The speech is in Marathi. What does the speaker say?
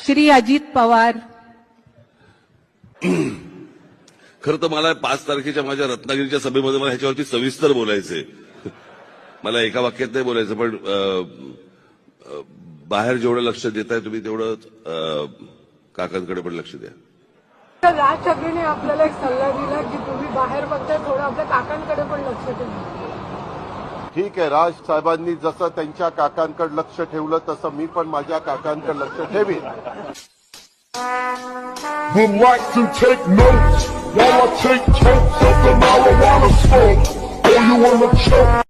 श्री अजित पवार. खरं तर मला 5 तारखेच्या माझ्या रत्नागिरीच्या सभेमध्ये मला ह्याच्यावरती सविस्तर बोलायचंय. मला एका वाक्यात नाही बोलायचं, पण बाहेर जेवढं लक्ष देताय तुम्ही तेवढं काकांकडे पण लक्ष द्या. राज ठाकरेंनी आपल्याला एक सल्ला दिला की तुम्ही बाहेर बघताय थोडं आपल्या काकांकडे पण लक्ष ठेवा. ठीक आहे, राज साहेबांनी जसं त्यांच्या काकांकडे लक्ष ठेवलं तसं मी पण माझ्या काकांकडे लक्ष ठेवीन. Would like to take notes while I take totes of the marijuana smoke. Oh, you wanna choke?